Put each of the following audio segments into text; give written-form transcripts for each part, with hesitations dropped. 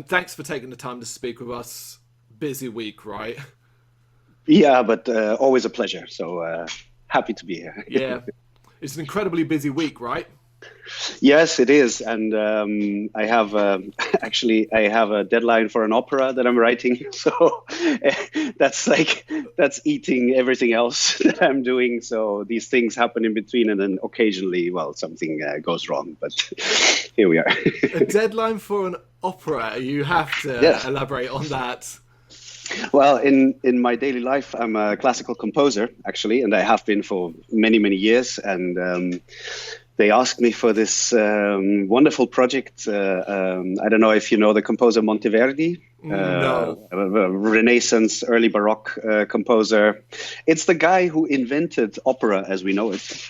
Thanks for taking the time to speak with us. Busy week, right? Yeah, but always a pleasure. So happy to be here. Yeah. It's an incredibly busy week, right? Yes, it is. And I have actually I have a deadline for an opera that I'm writing. So that's eating everything else that I'm doing. So these things happen in between, and then occasionally, well, something goes wrong. But here we are. A deadline for an opera. You have to elaborate on that. Well, in my daily life, I'm a classical composer, actually, and I have been for many, many years. And they asked me for this wonderful project. I don't know if you know the composer Monteverdi. No. A Renaissance, early Baroque composer. It's the guy who invented opera as we know it.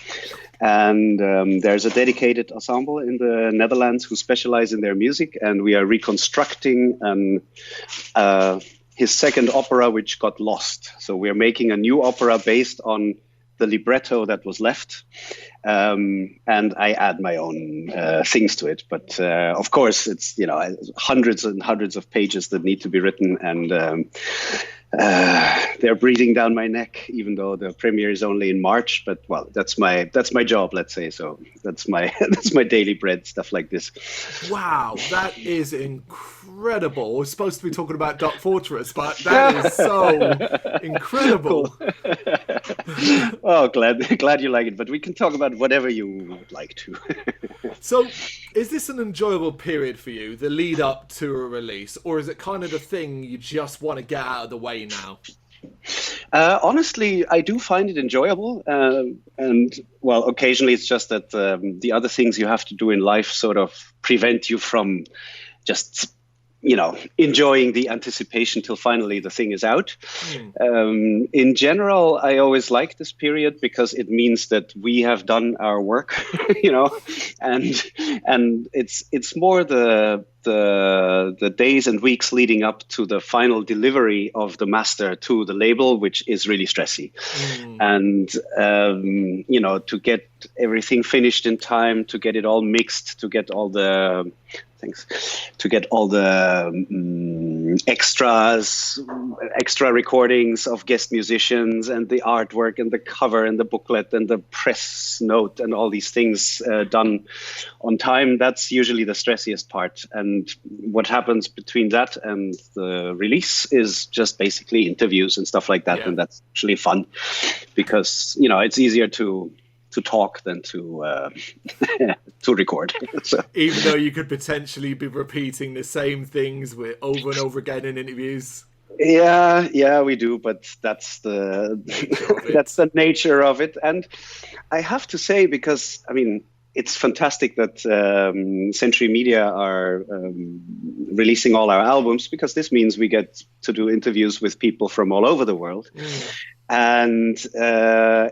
And there's a dedicated ensemble in the Netherlands who specialize in their music, and we are reconstructing his second opera, which got lost. So we're making a new opera based on the libretto that was left. And I add my own things to it. But of course, it's, hundreds and hundreds of pages that need to be written. And they're breathing down my neck, even though the premiere is only in March. But well, that's my job, let's say. So that's my daily bread, stuff like this. Wow, that is incredible. We're supposed to be talking about Dark Fortress, but that is so incredible. Cool. Oh, glad you like it. But we can talk about whatever you would like to. So, is this an enjoyable period for you, the lead up to a release, or is it kind of the thing you just want to get out of the way now? Honestly, I do find it enjoyable. And, well, occasionally it's just that the other things you have to do in life sort of prevent you from just, enjoying the anticipation till finally the thing is out. In general, I always like this period because it means that we have done our work, and it's more the days and weeks leading up to the final delivery of the master to the label, which is really stressy. And, to get everything finished in time, to get it all mixed, to get all the extra recordings of guest musicians and the artwork and the cover and the booklet and the press note and all these things done on time. That's usually the stressiest part. And what happens between that and the release is just basically interviews and stuff like that. Yeah. And that's actually fun because, it's easier to talk than to record. So. Even though you could potentially be repeating the same things over and over again in interviews. Yeah, we do, but that's the nature of it. And I have to say, because it's fantastic that Century Media are releasing all our albums, because this means we get to do interviews with people from all over the world. And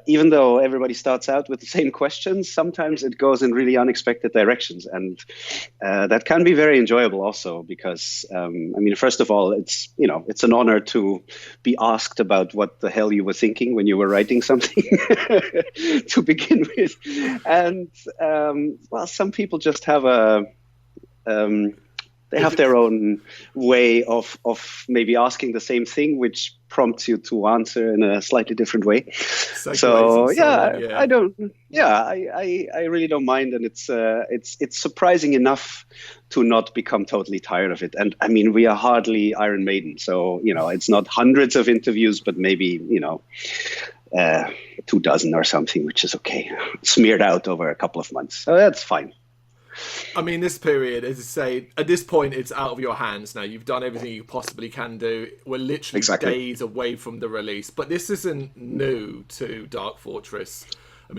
even though everybody starts out with the same questions, sometimes it goes in really unexpected directions. And that can be very enjoyable also because, first of all, it's an honor to be asked about what the hell you were thinking when you were writing something to begin with. And, some people just have they have their own way of maybe asking the same thing, which prompts you to answer in a slightly different way. So I really don't mind, and it's surprising enough to not become totally tired of it. And we are hardly Iron Maiden, so it's not hundreds of interviews, but maybe 24 or something, which is okay, smeared out over a couple of months. So that's fine. This period, as I say, at this point, it's out of your hands now. You've done everything you possibly can do. We're literally days away from the release. But this isn't new to Dark Fortress.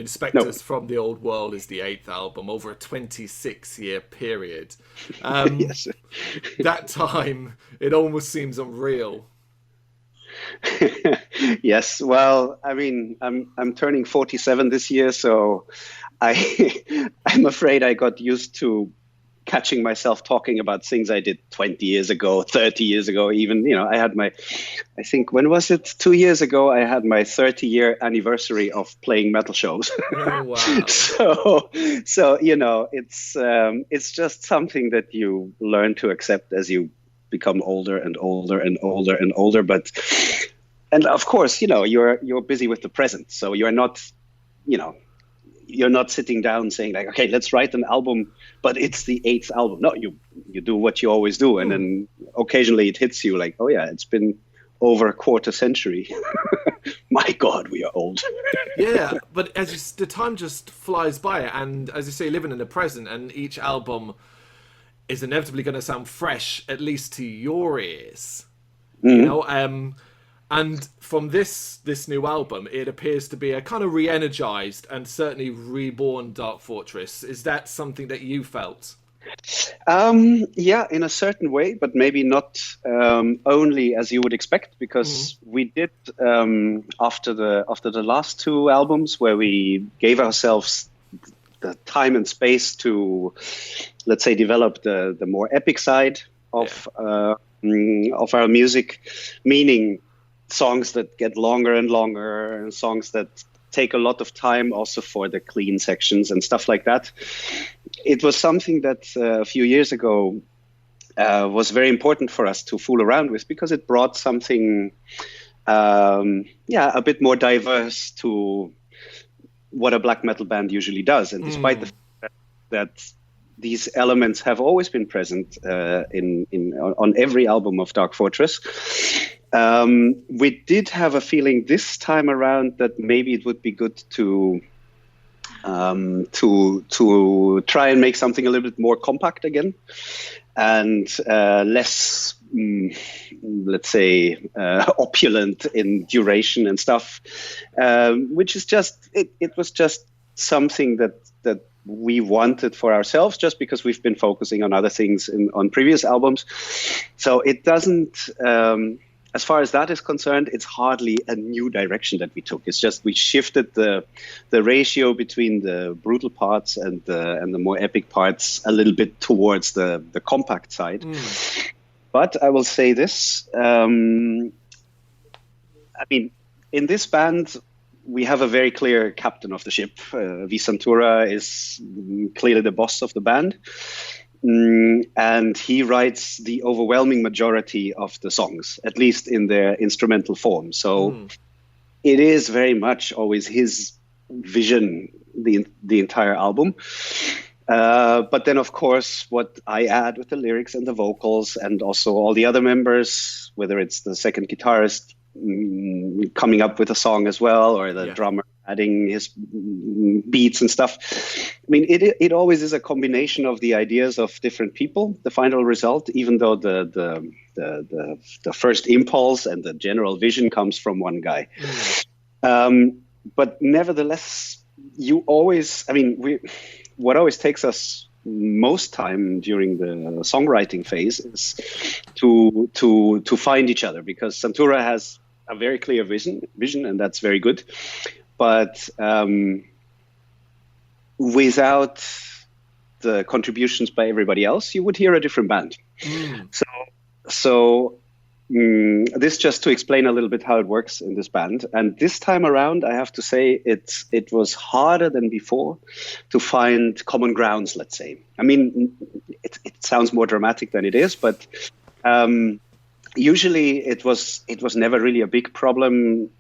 Spectres from the Old World is the 8th album over a 26-year period. Yes. That time, it almost seems unreal. Yes, well, I'm turning 47 this year, so I'm afraid I got used to catching myself talking about things I did 20 years ago, 30 years ago, even, I had I think, when was it? 2 years ago, I had my 30-year anniversary of playing metal shows. Oh, wow. So, it's just something that you learn to accept as you become older and older and older and older. And of course, you're busy with the present. So you're not, you're not sitting down saying like, okay, let's write an album, but it's the 8th album. No, you do what you always do. And then occasionally it hits you like, oh yeah, it's been over a quarter century. My God, we are old. Yeah, but the time just flies by, and as you say, living in the present, and each album is inevitably going to sound fresh, at least to your ears. And from this new album, it appears to be a kind of re-energized and certainly reborn Dark Fortress. Is that something that you felt? Yeah, in a certain way, but maybe not only as you would expect, because we did after the last 2 albums, where we gave ourselves the time and space to, let's say, develop the more epic side of our music, meaning songs that get longer and longer, and songs that take a lot of time also for the clean sections and stuff like that. It was something that a few years ago was very important for us to fool around with, because it brought something a bit more diverse to what a black metal band usually does. And despite the fact that these elements have always been present on every album of Dark Fortress, we did have a feeling this time around that maybe it would be good to try and make something a little bit more compact again, and less, let's say, opulent in duration and stuff, which is just, it was just something that we wanted for ourselves, just because we've been focusing on other things on previous albums. So it doesn't, as far as that is concerned, it's hardly a new direction that we took. It's just we shifted the ratio between the brutal parts and the more epic parts a little bit towards the compact side. But I will say this: I mean, in this band, we have a very clear captain of the ship. V. Santura is clearly the boss of the band. And he writes the overwhelming majority of the songs, at least in their instrumental form. So it is very much always his vision, the entire album. But then, of course, what I add with the lyrics and the vocals, and also all the other members, whether it's the second guitarist coming up with a song as well, or the drummer adding his beats and stuff. I mean, it always is a combination of the ideas of different people, the final result, even though the first impulse and the general vision comes from one guy. But nevertheless, you always, I mean, what always takes us most time during the songwriting phase is to find each other, because Santura has a very clear vision, and that's very good. But without the contributions by everybody else, you would hear a different band. So this just to explain a little bit how it works in this band. And this time around, I have to say it was harder than before to find common grounds, let's say. I mean, it sounds more dramatic than it is, but usually it was never really a big problem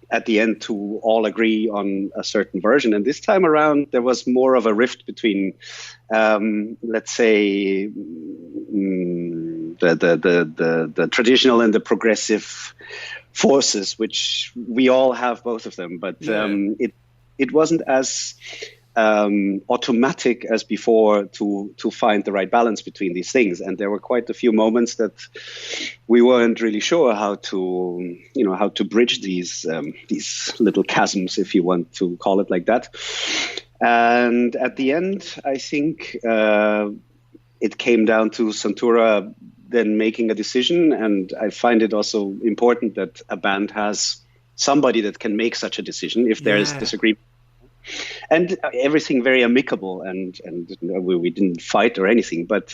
at the end to all agree on a certain version. And this time around, there was more of a rift between, let's say, the traditional and the progressive forces, which we all have both of them. But it wasn't as automatic as before to find the right balance between these things. And there were quite a few moments that we weren't really sure how to bridge these little chasms, if you want to call it like that. And at the end, I think it came down to Santura then making a decision. And I find it also important that a band has somebody that can make such a decision if there is disagreement. and everything very amicable, and we didn't fight or anything, but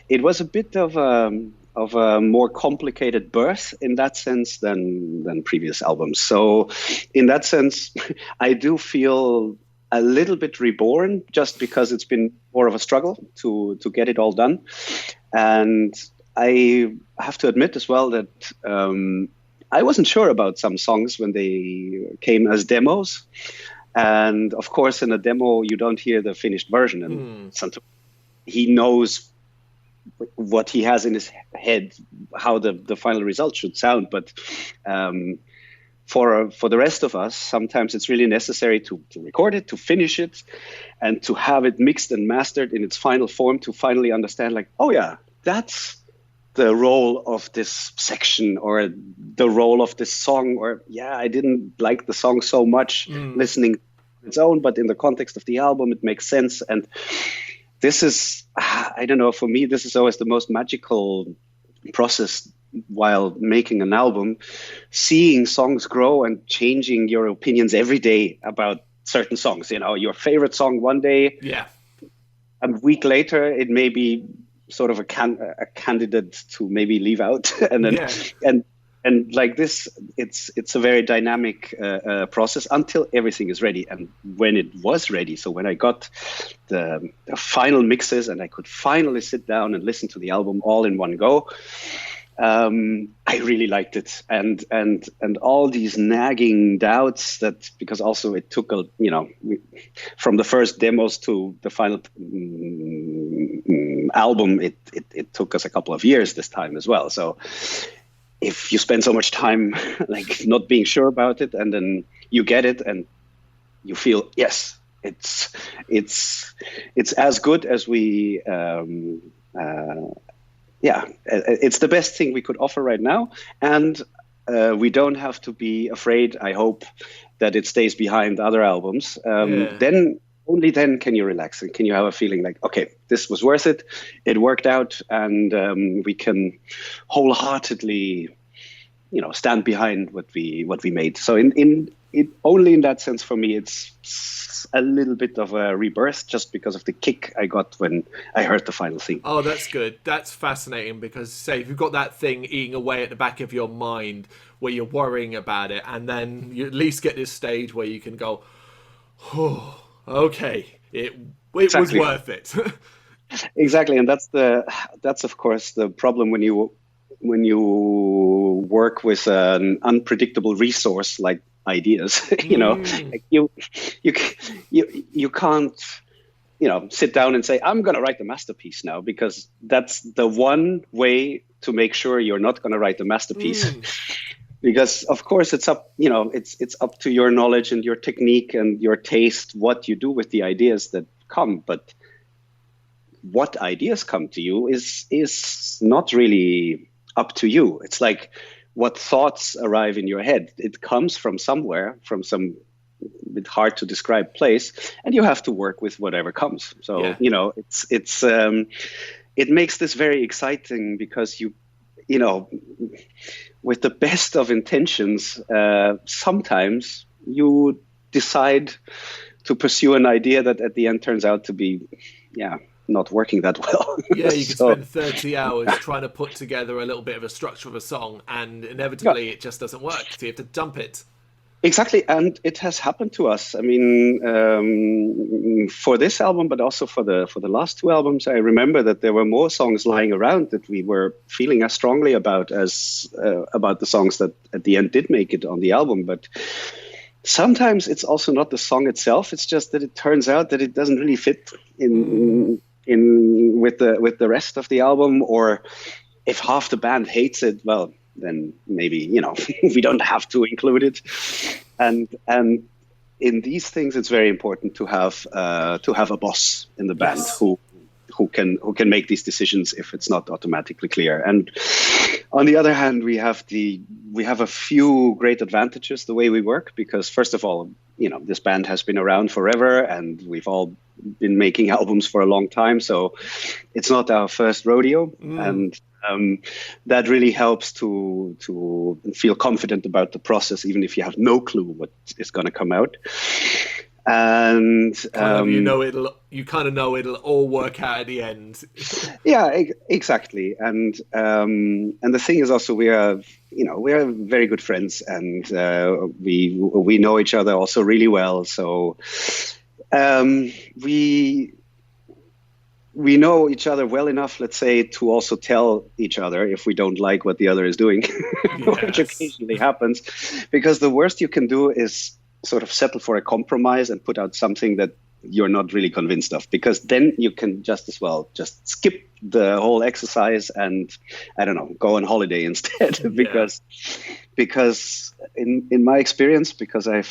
it was a bit of a more complicated birth in that sense than previous albums. So in that sense, I do feel a little bit reborn, just because it's been more of a struggle to get it all done. And I have to admit as well that I wasn't sure about some songs when they came as demos. And of course, in a demo, you don't hear the finished version. And sometimes he knows what he has in his head, how the final result should sound. But for the rest of us, sometimes it's really necessary to record it, to finish it, and to have it mixed and mastered in its final form to finally understand, like, oh yeah, that's the role of this section, or the role of this song, or yeah, I didn't like the song so much listening on its own, but in the context of the album, it makes sense. And this is, I don't know, for me, this is always the most magical process while making an album, seeing songs grow and changing your opinions every day about certain songs. You know, your favorite song one day, a week later, it may be sort of a candidate to maybe leave out, and then and like this, it's a very dynamic process until everything is ready. And when it was ready, so when I got the final mixes and I could finally sit down and listen to the album all in one go, I really liked it, and all these nagging doubts that, because also it took from the first demos to the final album, it took us a couple of years this time as well. So if you spend so much time like not being sure about it, and then you get it and you feel, yes, it's as good as we it's the best thing we could offer right now, and we don't have to be afraid, I hope, that it stays behind other albums. Then, only then can you relax and can you have a feeling like, okay, this was worth it, it worked out, and we can wholeheartedly, stand behind what we made. So only in that sense, for me, it's a little bit of a rebirth, just because of the kick I got when I heard the final thing. Oh, that's good. That's fascinating, because say if you've got that thing eating away at the back of your mind where you're worrying about it, and then you at least get this stage where you can go, oh, okay, it was worth it. Exactly, and that's of course the problem when you work with an unpredictable resource like ideas. Like you can't sit down and say, I'm going to write the masterpiece now, because that's the one way to make sure you're not going to write the masterpiece. Because of course it's up it's up to your knowledge and your technique and your taste what you do with the ideas that come, but what ideas come to you is not really up to you. It's like what thoughts arrive in your head. It comes from somewhere, from some bit hard to describe place, and you have to work with whatever comes. So it makes this very exciting, because with the best of intentions, sometimes you decide to pursue an idea that at the end turns out to be not working that well. Yeah, you could spend 30 hours trying to put together a little bit of a structure of a song, and inevitably it just doesn't work, so you have to dump it. Exactly, and it has happened to us. I mean, for this album, but also for the last two albums, I remember that there were more songs lying around that we were feeling as strongly about as about the songs that at the end did make it on the album. But sometimes it's also not the song itself; it's just that it turns out that it doesn't really fit in with the rest of the album, or if half the band hates it, well, then maybe we don't have to include it. And in these things, it's very important to have a boss in the band who can make these decisions if it's not automatically clear. And on the other hand, we have a few great advantages the way we work, because first of all, this band has been around forever, and we've all been making albums for a long time, so it's not our first rodeo. And that really helps to feel confident about the process, even if you have no clue what is going to come out. And you kind of know it'll all work out at the end. Yeah, exactly. And the thing is also we are very good friends, and we know each other also really well. So we know each other well enough, let's say, to also tell each other if we don't like what the other is doing, which occasionally happens, because the worst you can do is sort of settle for a compromise and put out something that you're not really convinced of, because then you can just as well just skip the whole exercise and, I don't know, go on holiday instead. because in my experience, because I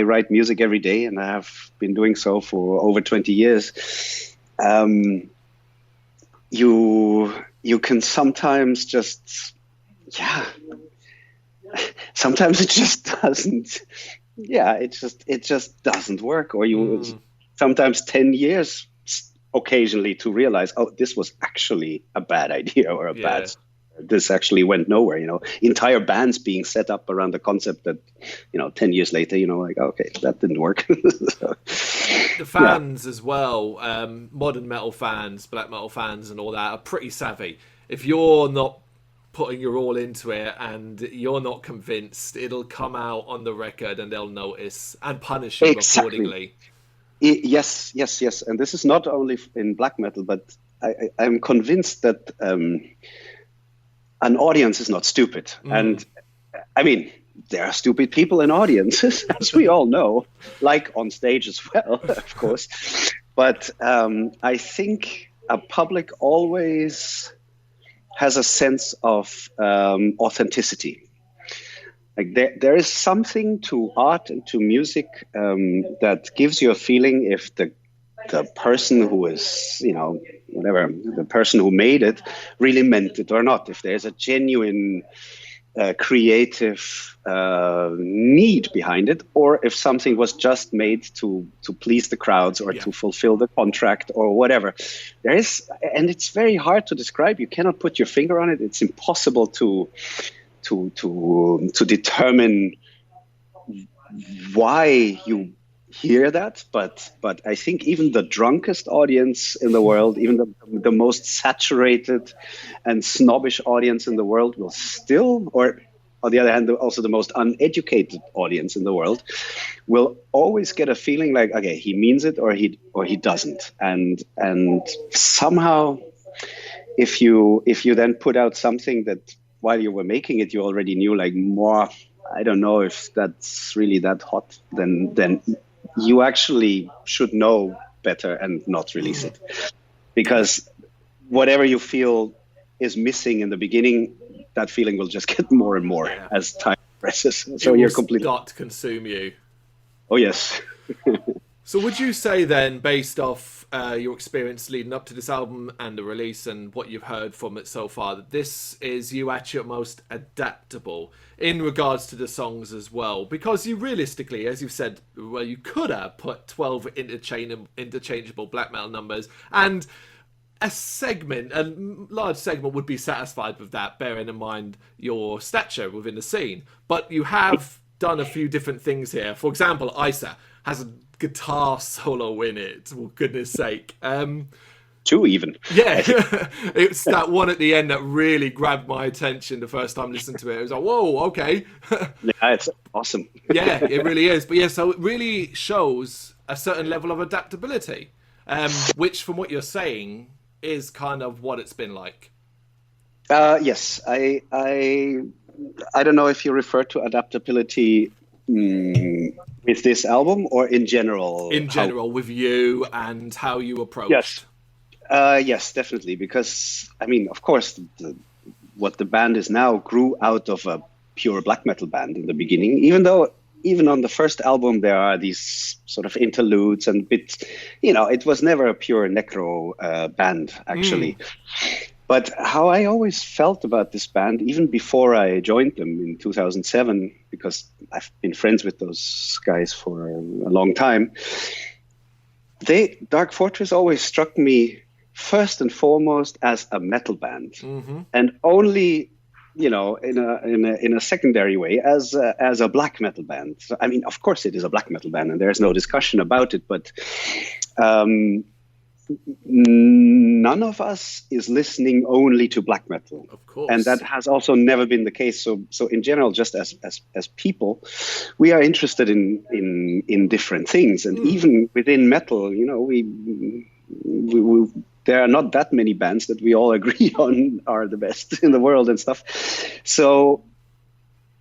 write music every day, and I have been doing so for over 20 years. You can sometimes just, sometimes it just doesn't. It just doesn't work. Or sometimes 10 years occasionally to realize, oh, this was actually a bad idea, or this actually went nowhere. Entire bands being set up around the concept that, 10 years later, like, okay, that didn't work. The fans as well, modern metal fans, black metal fans and all that are pretty savvy. If you're not putting your all into it and you're not convinced, it'll come out on the record and they'll notice and punish you accordingly. Yes. And this is not only in black metal, but I'm convinced that an audience is not stupid. And I mean, there are stupid people in audiences, as we all know, like on stage as well, of course. But I think a public always has a sense of authenticity. Like there is something to art and to music that gives you a feeling if the person who is, the person who made it really meant it or not. If there's a genuine creative need behind it, or if something was just made to please the crowds or to fulfill the contract or whatever. There is, and it's very hard to describe. You cannot put your finger on it. It's impossible to determine why you hear that, but I think even the drunkest audience in the world, even the most saturated and snobbish audience in the world will still, or on the other hand, also the most uneducated audience in the world, will always get a feeling like, okay, he means it or he doesn't. And somehow, if you then put out something that while you were making it, you already knew, like, more, I don't know if that's really that hot, then you actually should know better and not release it, because whatever you feel is missing in the beginning, that feeling will just get more and more as time progresses. So you're completely start to consume you. Oh yes. So would you say then, based off your experience leading up to this album and the release and what you've heard from it so far, that this is you at your most adaptable in regards to the songs as well? Because you realistically, as you've said, well, you could have put 12 interchangeable black metal numbers, and a large segment would be satisfied with that, bearing in mind your stature within the scene. But you have done a few different things here. For example, Isa has a guitar solo in it, for goodness sake. Two even. Yeah, it's that one at the end that really grabbed my attention the first time I listened to it. It was like, whoa, okay. Yeah, it's awesome. Yeah, it really is. But yeah, so it really shows a certain level of adaptability, which from what you're saying is kind of what it's been like. Yes, I don't know if you refer to adaptability with this album or in general. In general, with you and how you approached. Yes. Yes, definitely. Because, I mean, of course, what the band is now grew out of a pure black metal band in the beginning, even on the first album, there are these sort of interludes and bits, it was never a pure necro band, actually. But how I always felt about this band, even before I joined them in 2007, because I've been friends with those guys for a long time, Dark Fortress always struck me first and foremost as a metal band. And only in a secondary way as a black metal band. So, I mean, of course, it is a black metal band, and there's no discussion about it. But none of us is listening only to black metal, of course, and that has also never been the case. So in general, just as people, we are interested in different things, and even within metal, we there are not that many bands that we all agree on are the best in the world and stuff. So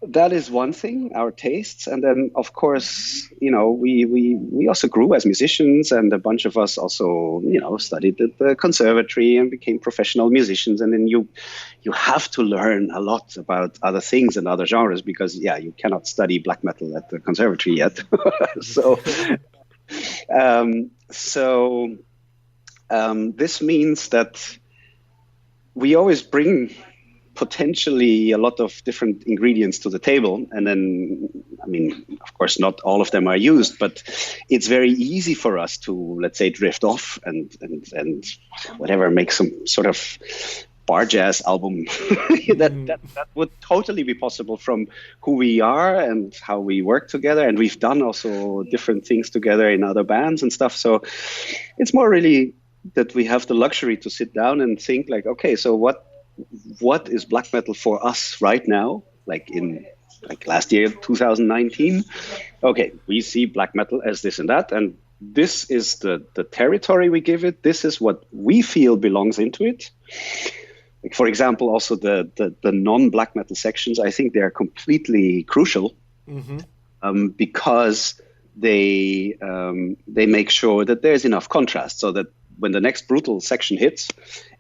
that is one thing, our tastes. And then, of course, we also grew as musicians, and a bunch of us also, studied at the conservatory and became professional musicians. And then you have to learn a lot about other things and other genres because, you cannot study black metal at the conservatory yet. This means that we always bring potentially a lot of different ingredients to the table. And then, I mean, of course, not all of them are used, but it's very easy for us to, let's say, drift off and whatever, make some sort of bar jazz album that would totally be possible from who we are and how we work together. And we've done also different things together in other bands and stuff. So it's more really that we have the luxury to sit down and think like, okay, so what is black metal for us right now? Like last year, 2019. Okay, we see black metal as this and that, and this is the territory we give it. This is what we feel belongs into it. Like, for example, also the non-black metal sections, I think they are completely crucial because they make sure that there's enough contrast so that when the next brutal section hits,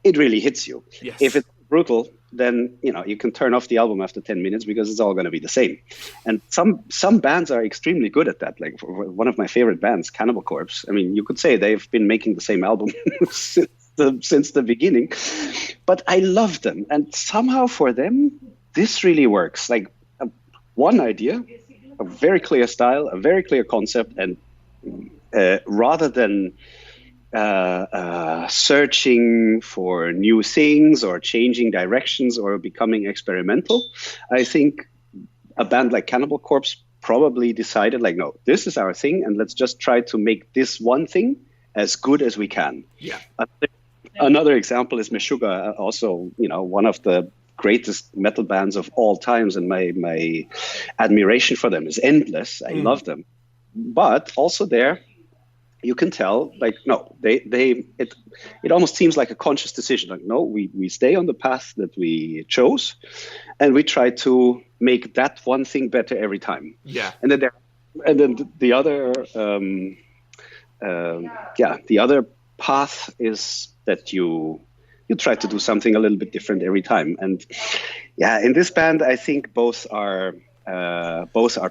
it really hits you. Yes. If it's brutal, then you can turn off the album after 10 minutes because it's all going to be the same. And some bands are extremely good at that. Like one of my favorite bands, Cannibal Corpse. I mean, you could say they've been making the same album since the beginning, but I love them. And somehow for them, this really works. Like one idea, a very clear style, a very clear concept, and rather than searching for new things or changing directions or becoming experimental, I think a band like Cannibal Corpse probably decided like, no, this is our thing, and let's just try to make this one thing as good as we can. Yeah. Another example is Meshuggah, also, one of the greatest metal bands of all times, and my admiration for them is endless. I love them, but also there, you can tell, like, no, it almost seems like a conscious decision. Like, no, we stay on the path that we chose, and we try to make that one thing better every time. Yeah. And then the other path is that you try to do something a little bit different every time. And in this band, I think both are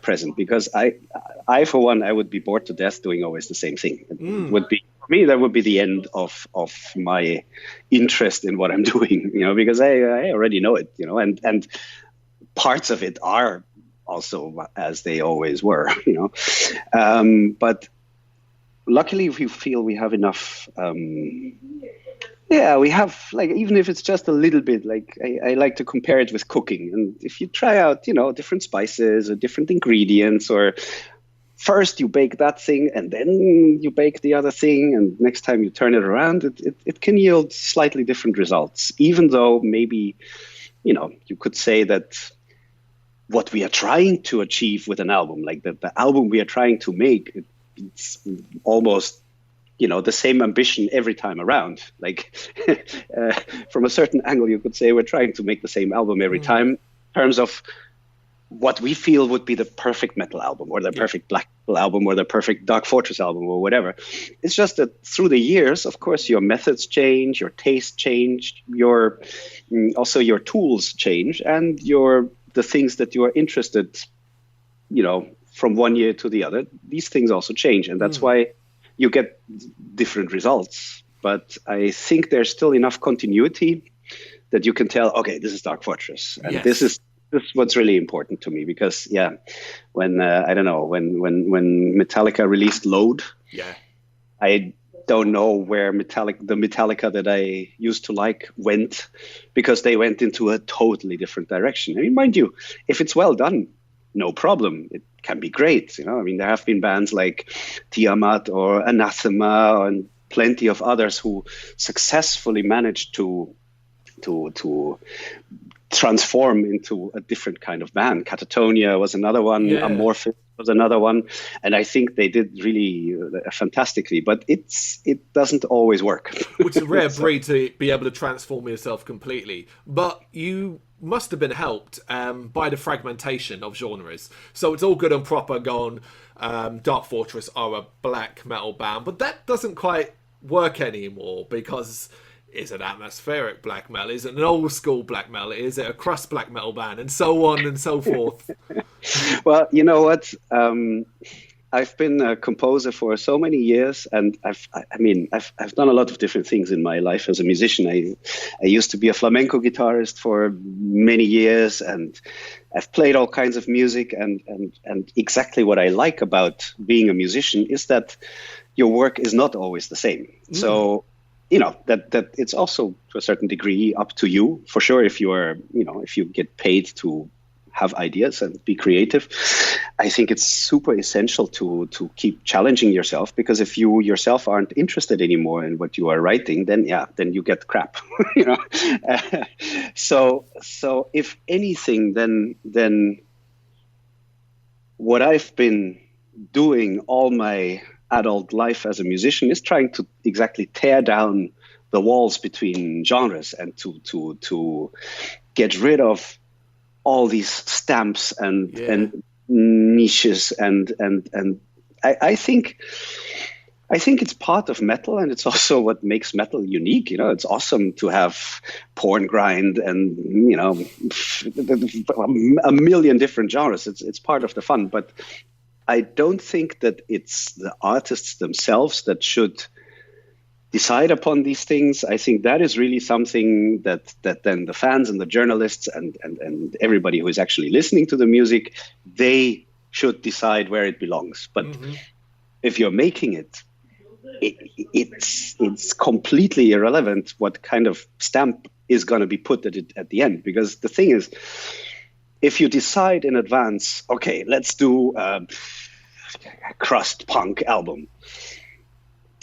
present, because I for one, I would be bored to death doing always the same thing. It would be, for me, that would be the end of my interest in what I'm doing, because I already know it, and parts of it are also as they always were, but luckily we feel we have enough. We have, like, even if it's just a little bit, like I like to compare it with cooking. And if you try out, different spices or different ingredients, or first you bake that thing and then you bake the other thing, and next time you turn it around, it can yield slightly different results, even though maybe, you could say that what we are trying to achieve with an album, like the album we are trying to make, it's almost the same ambition every time around. Like from a certain angle, you could say we're trying to make the same album every time, in terms of what we feel would be the perfect metal album, or the perfect black metal album, or the perfect Dark Fortress album, or whatever. It's just that through the years, of course, your methods change, your taste changed, also your tools change, and the things that you are interested, from one year to the other, these things also change. And that's why you get different results. But I think there's still enough continuity that you can tell, okay, this is Dark Fortress. And this is what's really important to me, because when when Metallica released Load, I don't know where the Metallica that I used to like went, because they went into a totally different direction. I mean, mind you, if it's well done, no problem. It can be great. You know, I mean, there have been bands like Tiamat or Anathema and plenty of others who successfully managed to transform into a different kind of band. Catatonia was another one. Yeah. Amorphis was another one, and I think they did really fantastically. But it doesn't always work. Which is a rare breed to be able to transform yourself completely. But you must have been helped by the fragmentation of genres. So it's all good and proper going, Dark Fortress are a black metal band, but that doesn't quite work anymore, because is it atmospheric black metal? Is it an old school black metal? Is it a crust black metal band? And so on and so forth. Well, you know what? I've been a composer for so many years, and I've done a lot of different things in my life as a musician. I used to be a flamenco guitarist for many years, and I've played all kinds of music. And exactly what I like about being a musician is that your work is not always the same. So, you know, that it's also to a certain degree up to you, for sure. If you get paid to have ideas and be creative, I think it's super essential to keep challenging yourself, because if you yourself aren't interested anymore in what you are writing, then you get crap, you know. So if anything, then what I've been doing all my adult life as a musician is trying to exactly tear down the walls between genres, and to get rid of all these stamps and niches, and I think it's part of metal, and it's also what makes metal unique. You know, it's awesome to have porn grind and, you know, a million different genres. It's part of the fun, but I don't think that it's the artists themselves that should decide upon these things. I think that is really something that then the fans and the journalists and everybody who is actually listening to the music, they should decide where it belongs. But if you're making it's completely irrelevant what kind of stamp is going to be put at the end. Because the thing is, if you decide in advance, okay, let's do a crust punk album.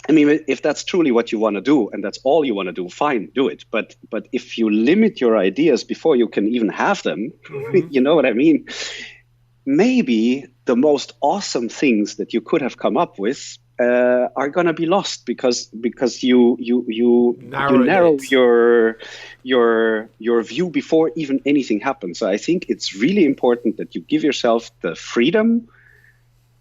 I mean, if that's truly what you want to do and that's all you want to do, fine, do it. But if you limit your ideas before you can even have them, you know what I mean? Maybe the most awesome things that you could have come up with are going to be lost because you narrow your view before even anything happens. So I think it's really important that you give yourself the freedom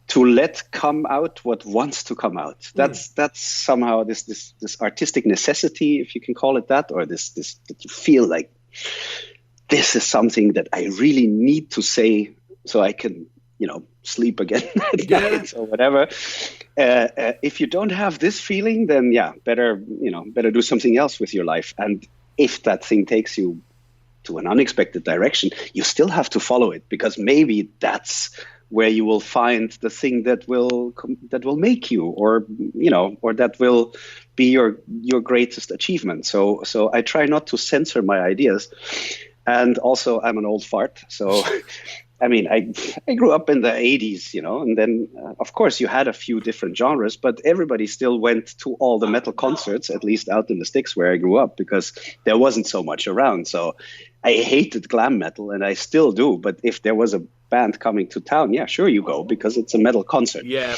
to let come out what wants to come out. That's somehow this artistic necessity, if you can call it that, or this that you feel like this is something that I really need to say so I can, you know, sleep again at night or whatever. If you don't have this feeling, then better do something else with your life. And if that thing takes you to an unexpected direction, you still have to follow it, because maybe that's where you will find the thing that will make you, or that will be your greatest achievement. So I try not to censor my ideas, and also I'm an old fart. So I mean, I grew up in the 80s, you know, and then of course you had a few different genres, but everybody still went to all the metal concerts, at least out in the sticks where I grew up, because there wasn't so much around. So I hated glam metal, and I still do. But if there was a band coming to town, sure, you go, because it's a metal concert. Yeah.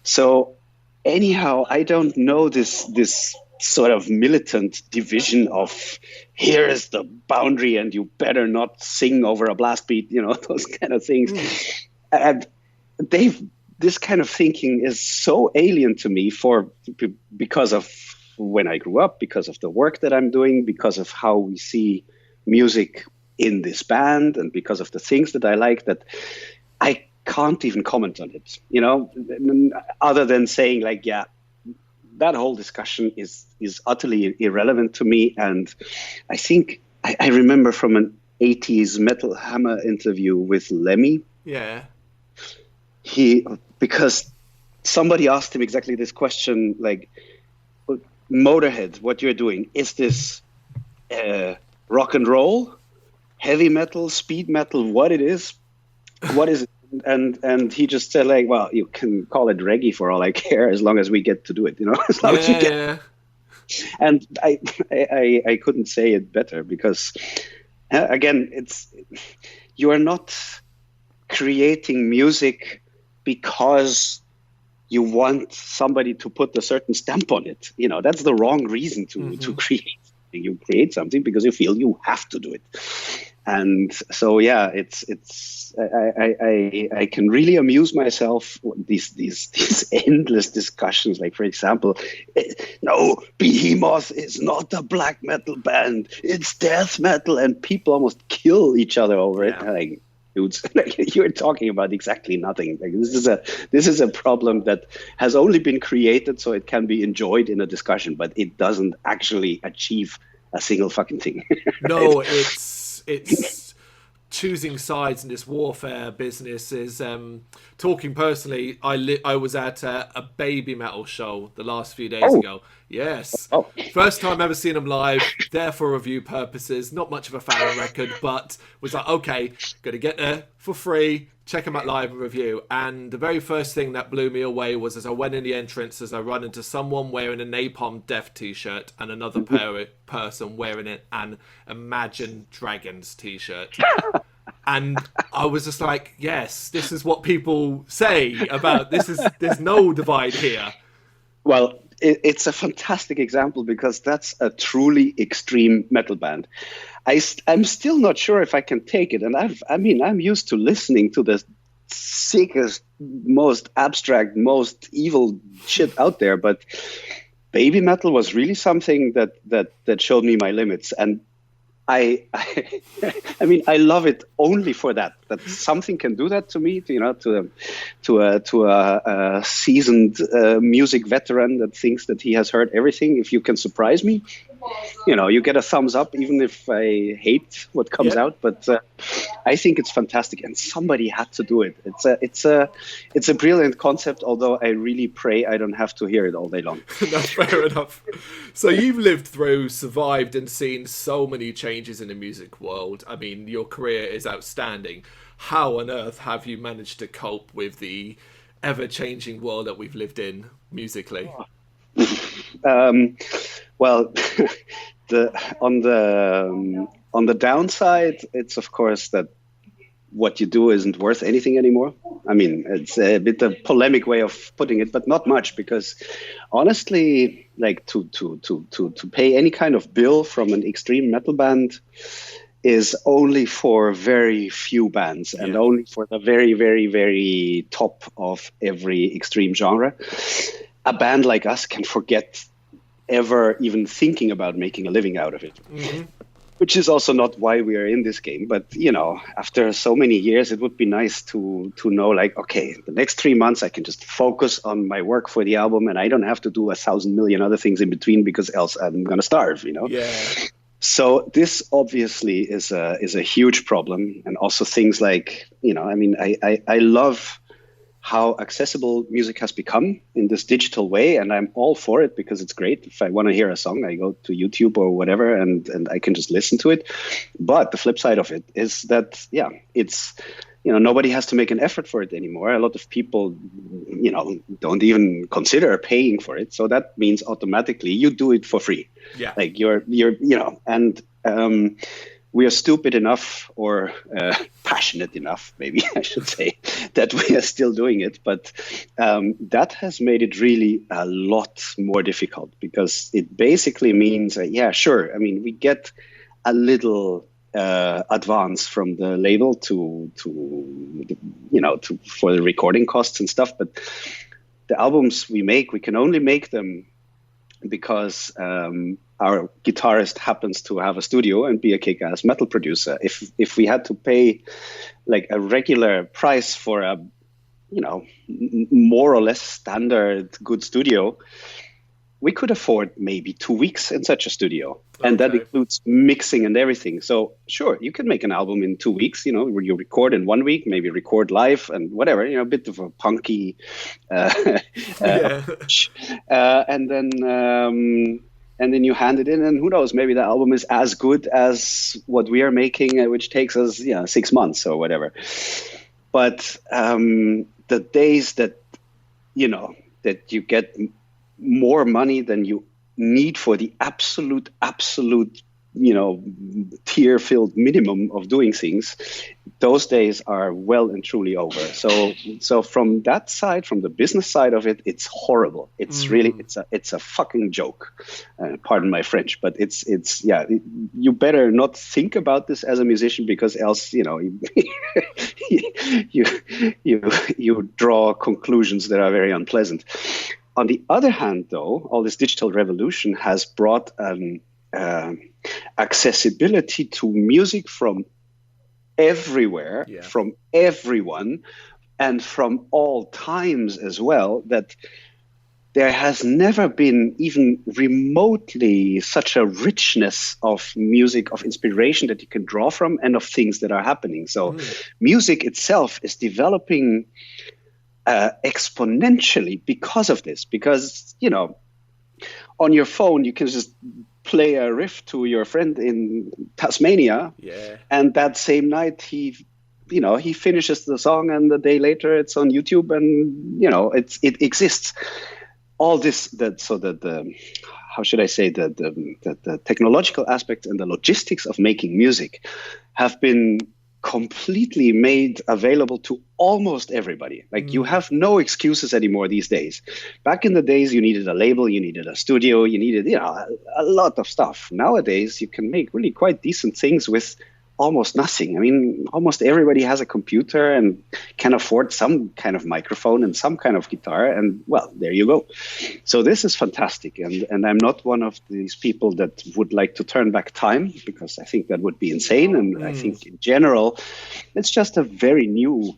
So anyhow, I don't know this sort of militant division of here is the boundary and you better not sing over a blast beat, you know, those kind of things. And this kind of thinking is so alien to me because of when I grew up, because of the work that I'm doing, because of how we see music in this band, and because of the things that I like, that I can't even comment on it, you know, other than saying like, that whole discussion is utterly irrelevant to me. And I think I remember from an 80s Metal Hammer interview with Lemmy. Yeah. Because somebody asked him exactly this question, like, Motorhead, what you're doing, is this rock and roll, heavy metal, speed metal, what it is? What is it? And he just said, like, well, you can call it reggae for all I care, as long as we get to do it, as long as we get. Yeah. And I couldn't say it better, because again, you are not creating music because you want somebody to put a certain stamp on it. That's the wrong reason to create something. You create something because you feel you have to do it. And so, yeah, I can really amuse myself with these endless discussions. Like, for example, no, Behemoth is not a black metal band; it's death metal, and people almost kill each other over it. Like, dudes, like, you're talking about exactly nothing. Like, this is a problem that has only been created so it can be enjoyed in a discussion, but it doesn't actually achieve a single fucking thing. No, it's choosing sides in this warfare business. Is talking personally, I was at a baby metal show the last few days ago. Yes. First time ever seen them live, there for review purposes. Not much of a fan of the record, but was like, okay, gonna get there for free, check them out live and review. And the very first thing that blew me away was, as I went in the entrance, as I run into someone wearing a Napalm Death t-shirt and another person wearing an Imagine Dragons t-shirt. And I was just like, yes, this is what people say about this. There's no divide here. Well, it's a fantastic example, because that's a truly extreme metal band. I'm still not sure if I can take it. And I'm used to listening to the sickest, most abstract, most evil shit out there. But baby metal was really something that showed me my limits. And I love it only for that something can do that to me, to a seasoned music veteran that thinks that he has heard everything. If you can surprise me, you get a thumbs up, even if I hate what comes out. But I think it's fantastic, and somebody had to do it. It's a brilliant concept. Although I really pray I don't have to hear it all day long. That's fair enough. So you've lived through, survived, and seen so many changes in the music world. I mean, your career is outstanding. How on earth have you managed to cope with the ever-changing world that we've lived in musically? Well, on the downside, it's of course that what you do isn't worth anything anymore. I mean, it's a bit of polemic way of putting it, but not much, because honestly, like to pay any kind of bill from an extreme metal band is only for very few bands, and only for the very, very, very top of every extreme genre. A band like us can forget ever even thinking about making a living out of it. Mm-hmm. Which is also not why we are in this game. But, after so many years, it would be nice to know, like, okay, the next 3 months I can just focus on my work for the album, and I don't have to do 1,000 million other things in between, because else I'm going to starve, Yeah. So this obviously is a huge problem. And also things like, I love how accessible music has become in this digital way, and I'm all for it, because it's great. If I want to hear a song, I go to YouTube or whatever, and I can just listen to it. But the flip side of it is that, it's, nobody has to make an effort for it anymore. A lot of people, don't even consider paying for it. So that means automatically you do it for free. Yeah. Like you're and we are stupid enough, or passionate enough, maybe I should say, that we are still doing it. But that has made it really a lot more difficult, because it basically means, sure. I mean, we get a little advance from the label for the recording costs and stuff. But the albums we make, we can only make them because our guitarist happens to have a studio and be a kick-ass metal producer. If we had to pay like a regular price for a, more or less standard good studio, we could afford maybe 2 weeks in such a studio. And that includes mixing and everything. So sure, you can make an album in 2 weeks, you know, where you record in 1 week, maybe record live and whatever, you know, a bit of a punky approach. And then you hand it in, and who knows, maybe the album is as good as what we are making, which takes us 6 months or whatever. But the days that, you know, that you get more money than you need for the absolute, you know, tear-filled minimum of doing things, those days are well and truly over. So from that side, from the business side of it, it's horrible. It's really, it's a fucking joke. Pardon my French, but it's you better not think about this as a musician, because else, you know, you draw conclusions that are very unpleasant. On the other hand, though, all this digital revolution has brought accessibility to music from everywhere, from everyone, and from all times as well, that there has never been even remotely such a richness of music, of inspiration that you can draw from, and of things that are happening. So music itself is developing exponentially because of this, because, you know, on your phone you can just play a riff to your friend in Tasmania, and that same night he finishes the song, and the day later it's on YouTube, and you know it exists. All this, how should I say, the technological aspects and the logistics of making music have been completely made available to almost everybody. Like you have no excuses anymore these days. Back in the days, you needed a label, you needed a studio, you needed, you know, a lot of stuff. Nowadays, you can make really quite decent things with almost nothing. I mean, almost everybody has a computer and can afford some kind of microphone and some kind of guitar, and well, there you go. So this is fantastic, and I'm not one of these people that would like to turn back time, because I think that would be insane, and I think in general it's just a very new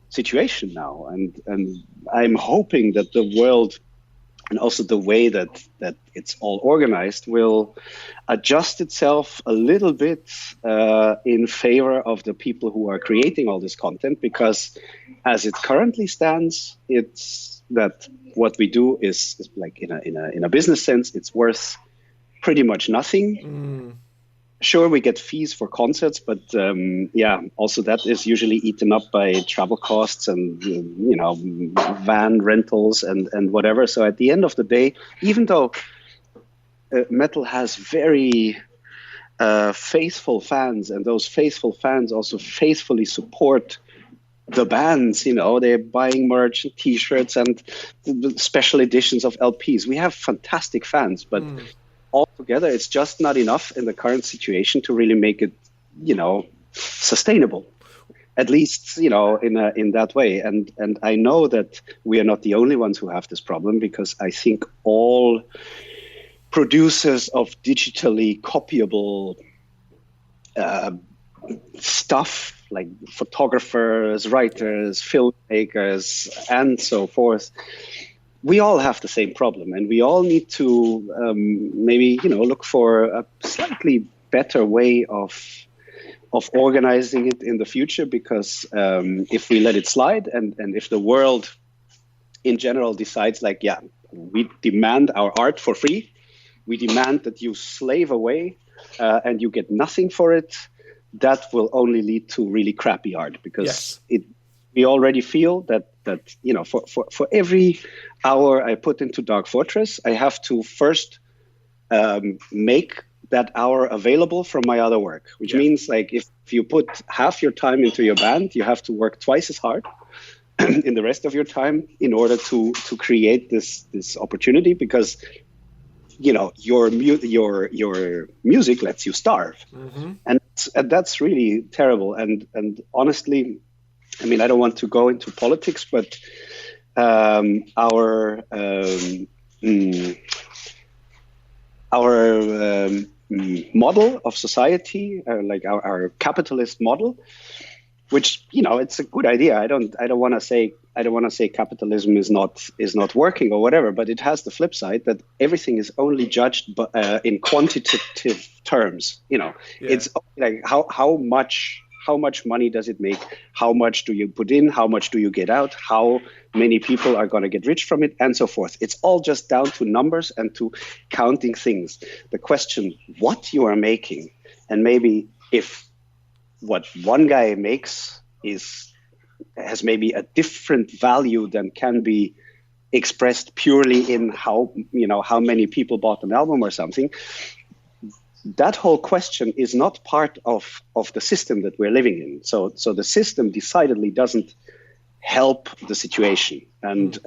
situation now, and I'm hoping that the world, and also the way that it's all organized, will adjust itself a little bit in favor of the people who are creating all this content, because as it currently stands, it's that what we do is like in a business sense, it's worth pretty much nothing. Sure, we get fees for concerts, but also that is usually eaten up by travel costs and, you know, van rentals and whatever. So at the end of the day, even though metal has very faithful fans, and those faithful fans also faithfully support the bands, you know, they're buying merch and T-shirts and special editions of LPs. We have fantastic fans, but altogether, it's just not enough in the current situation to really make it, you know, sustainable. At least, you know, in that way. And I know that we are not the only ones who have this problem, because I think all producers of digitally copyable stuff, like photographers, writers, filmmakers, and so forth, we all have the same problem, and we all need to maybe, you know, look for a slightly better way of organizing it in the future, because if we let it slide, and if the world in general decides like, yeah, we demand our art for free, we demand that you slave away and you get nothing for it, that will only lead to really crappy art, because we already feel that you know, for every hour I put into Dark Fortress, I have to first make that hour available from my other work, which means like if you put half your time into your band, you have to work twice as hard in the rest of your time in order to create this opportunity, because you know your music lets you starve, and that's really terrible. And honestly, I mean, I don't want to go into politics, but our model of society, like our capitalist model, which, you know, it's a good idea. I don't want to say capitalism is not working or whatever, but it has the flip side that everything is only judged in quantitative terms. You know, it's like how much money does it make? How much do you put in? How much do you get out? How many people are going to get rich from it, and so forth. It's all just down to numbers and to counting things. The question, what you are making, and maybe if what one guy makes has maybe a different value than can be expressed purely in how many people bought an album or something. That whole question is not part of the system that we're living in. So the system decidedly doesn't help the situation. And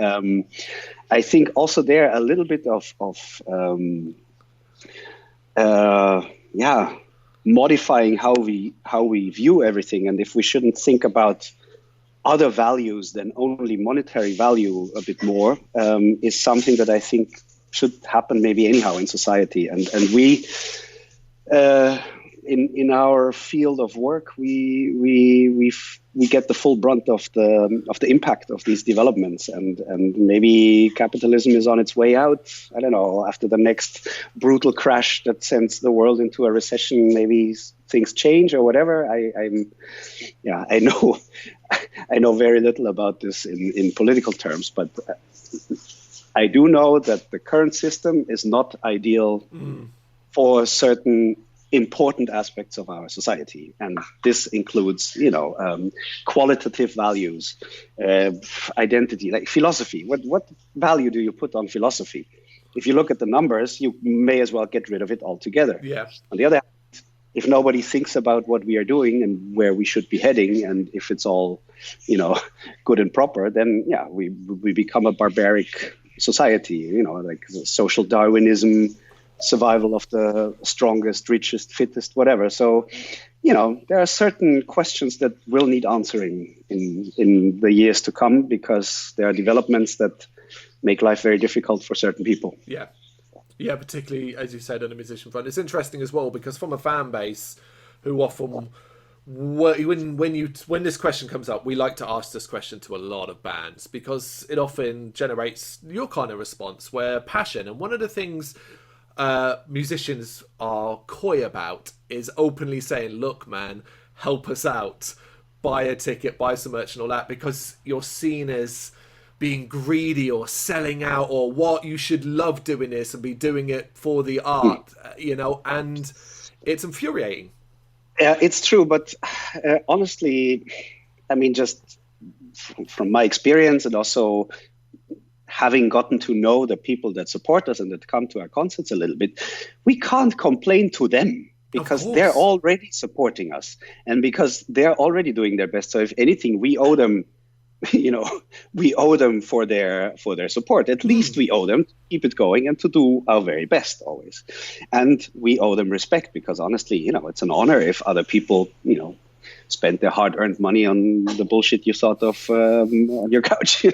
I think also there a little bit of modifying how we view everything, and if we shouldn't think about other values than only monetary value a bit more, is something that I think should happen maybe anyhow in society. And we in our field of work, we get the full brunt of the impact of these developments, and maybe capitalism is on its way out. I don't know, after the next brutal crash that sends the world into a recession, maybe things change or whatever. I know very little about this in political terms, but I do know that the current system is not ideal for certain important aspects of our society, and this includes, qualitative values, identity, like philosophy. What value do you put on philosophy? If you look at the numbers, you may as well get rid of it altogether. Yeah. On the other hand, if nobody thinks about what we are doing and where we should be heading, and if it's all, good and proper, then we become a barbaric society. Like social Darwinism, survival of the strongest, richest, fittest, whatever. So, there are certain questions that will need answering in the years to come, because there are developments that make life very difficult for certain people. Yeah. Yeah, particularly, as you said, on the musician front. It's interesting as well, because from a fan base who often, when this question comes up, we like to ask this question to a lot of bands, because it often generates your kind of response, where passion. And one of the things musicians are coy about is openly saying, look, man, help us out, buy a ticket, buy some merch and all that, because you're seen as being greedy or selling out, or what, you should love doing this and be doing it for the art, and it's infuriating. Yeah, it's true, but honestly, I mean, just from my experience, and also having gotten to know the people that support us and that come to our concerts a little bit, we can't complain to them, because they're already supporting us, and because they're already doing their best. So if anything, we owe them, we owe them for their support. At least we owe them to keep it going and to do our very best always. And we owe them respect, because honestly, it's an honor if other people, spend their hard-earned money on the bullshit you thought of on your couch,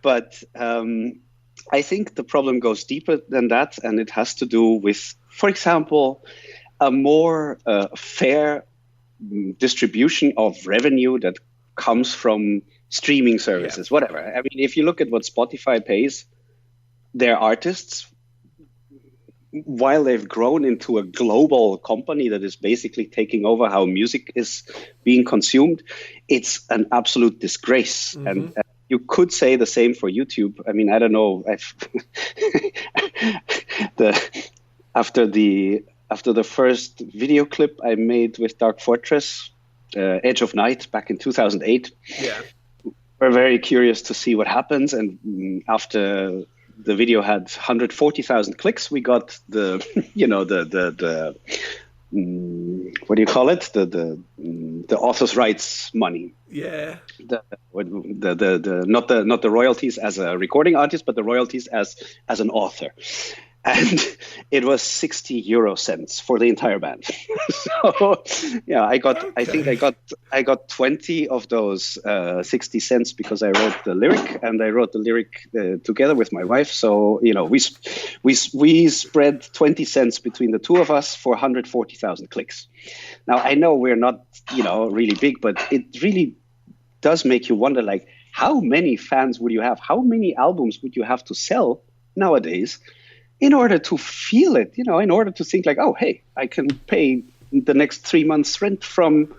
But I think the problem goes deeper than that, and it has to do with, for example, a more fair distribution of revenue that comes from streaming services, whatever. I mean, if you look at what Spotify pays their artists, while they've grown into a global company that is basically taking over how music is being consumed, it's an absolute disgrace. Mm-hmm. And you could say the same for YouTube. I mean, I don't know. After the first video clip I made with Dark Fortress, Edge of Night, back in 2008, we're very curious to see what happens. And after the video had 140,000 clicks, we got the what do you call it? The author's rights money. Yeah. The not the royalties as a recording artist, but the royalties as an author. and it was 60 € for the entire band. So yeah, I think I got 20 of those 60 cents because I wrote the lyric, and I wrote the lyric together with my wife. So we spread 20 cents between the two of us for 140,000 clicks. Now I know we're not really big, but it really does make you wonder, like, how many fans would you have? How many albums would you have to sell nowadays in order to feel it, in order to think like, oh, hey, I can pay the next 3 months rent from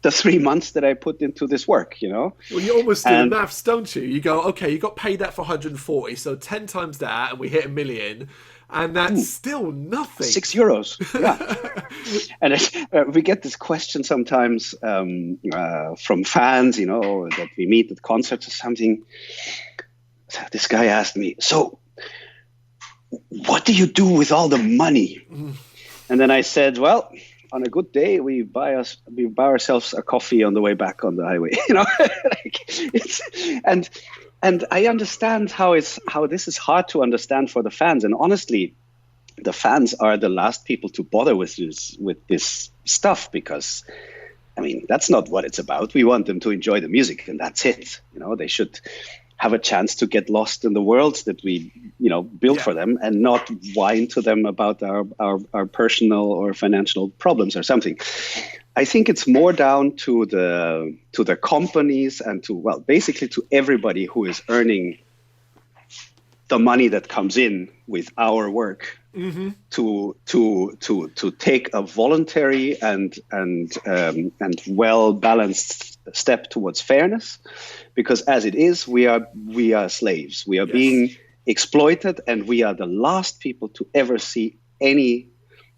the 3 months that I put into this work, Well, you almost do the maths, don't you? You go, okay, you got paid that for 140, so 10 times that, and we hit 1 million, and that's still nothing. €6, yeah. And we get this question sometimes from fans, that we meet at concerts or something. This guy asked me, so what do you do with all the money? And then I said, well, on a good day, we buy ourselves a coffee on the way back on the highway. And I understand how this is hard to understand for the fans. And honestly, the fans are the last people to bother with this stuff, because that's not what it's about. We want them to enjoy the music, and that's it. They should have a chance to get lost in the worlds that we, built for them, and not whine to them about our personal or financial problems or something. I think it's more down to the companies and basically to everybody who is earning the money that comes in with our work, to take a voluntary and well balanced step towards fairness, because as it is, we are slaves. We are being exploited, and we are the last people to ever see any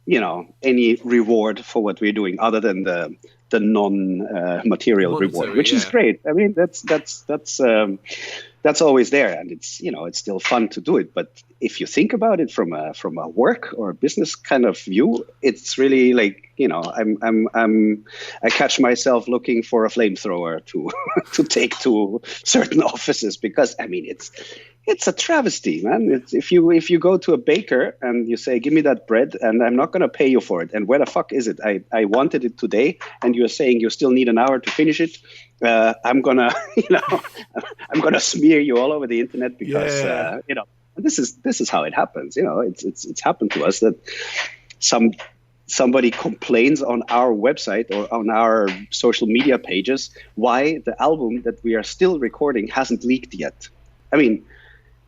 reward for what we're doing, other than the non-material reward, which is great. That's always there, and it's still fun to do it. But if you think about it from a work or a business kind of view, it's really like, I catch myself looking for a flamethrower to take to certain offices, because it's a travesty, man. If you go to a baker and you say, give me that bread, and I'm not going to pay you for it, and where the fuck is it? I wanted it today, and you're saying you still need an hour to finish it. I'm gonna smear you all over the internet, because this is how it happens. It's happened to us that somebody complains on our website or on our social media pages why the album that we are still recording hasn't leaked yet.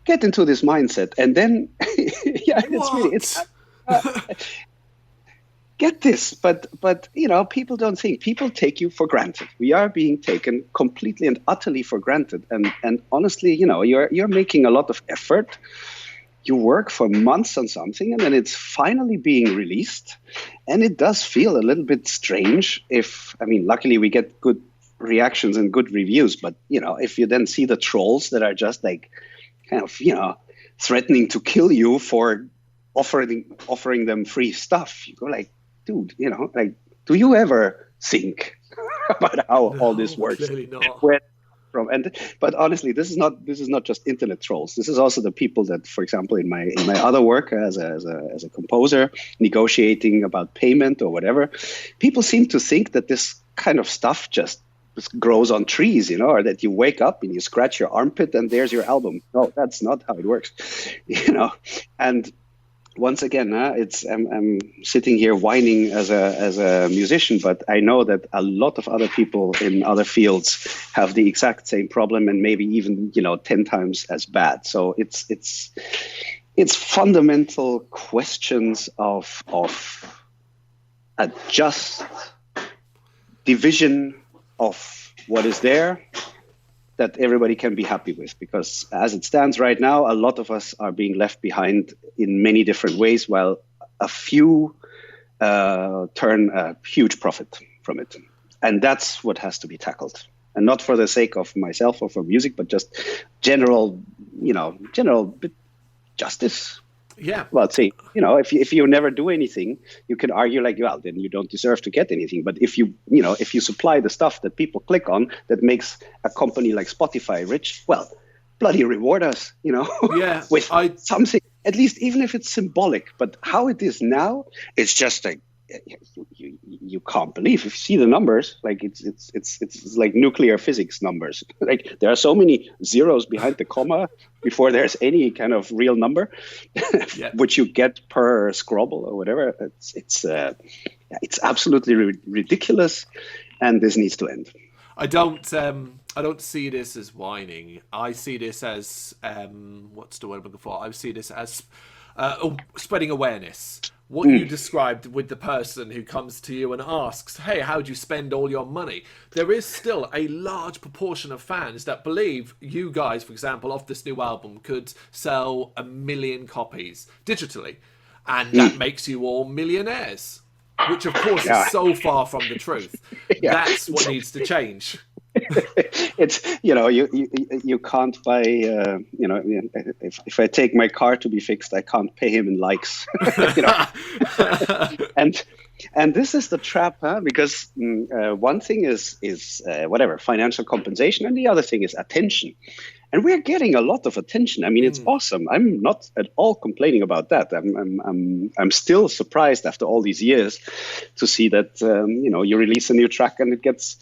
Get into this mindset, and then get this, but people don't think. People take you for granted. We are being taken completely and utterly for granted, and honestly, you're making a lot of effort. You work for months on something, and then it's finally being released, and it does feel a little bit strange. Luckily we get good reactions and good reviews, but if you then see the trolls that are just like kind of threatening to kill you for offering them free stuff, you go like, dude, do you ever think about how all this works? Clearly not. But honestly, this is not just internet trolls. This is also the people that, for example, in my other work as a composer, negotiating about payment or whatever, people seem to think that this kind of stuff just grows on trees, or that you wake up and you scratch your armpit and there's your album. No, that's not how it works, And once again, I'm sitting here whining as a musician, but I know that a lot of other people in other fields have the exact same problem, and maybe even 10 times as bad. So it's fundamental questions of a just division of what is there that everybody can be happy with, because as it stands right now, a lot of us are being left behind in many different ways, while a few turn a huge profit from it. And that's what has to be tackled. And not for the sake of myself or for music, but just general justice. Yeah. Well, see, if you never do anything, you can argue like, well, then you don't deserve to get anything. But if you supply the stuff that people click on that makes a company like Spotify rich, well, bloody reward us, Yeah, with something at least even if it's symbolic. But how it is now, it's just like you can't believe. If you see the numbers, like it's like nuclear physics numbers. Like there are so many zeros behind the comma before there's any kind of real number, which you get per scrabble or whatever. It's absolutely ridiculous, and this needs to end. I don't see this as whining. I see this as what's the word I'm looking for? I see this as spreading awareness. What you described with the person who comes to you and asks, hey, how do you spend all your money? There is still a large proportion of fans that believe you guys, for example, of this new album could sell 1 million copies digitally. And that makes you all millionaires, which of course is so far from the truth. That's what needs to change. It's you can't buy if I take my car to be fixed, I can't pay him in likes. and this is the trap, because one thing is whatever financial compensation, and the other thing is attention. And we're getting a lot of attention. I mean, it's awesome. I'm not at all complaining about that. I'm still surprised after all these years to see that you release a new track and it gets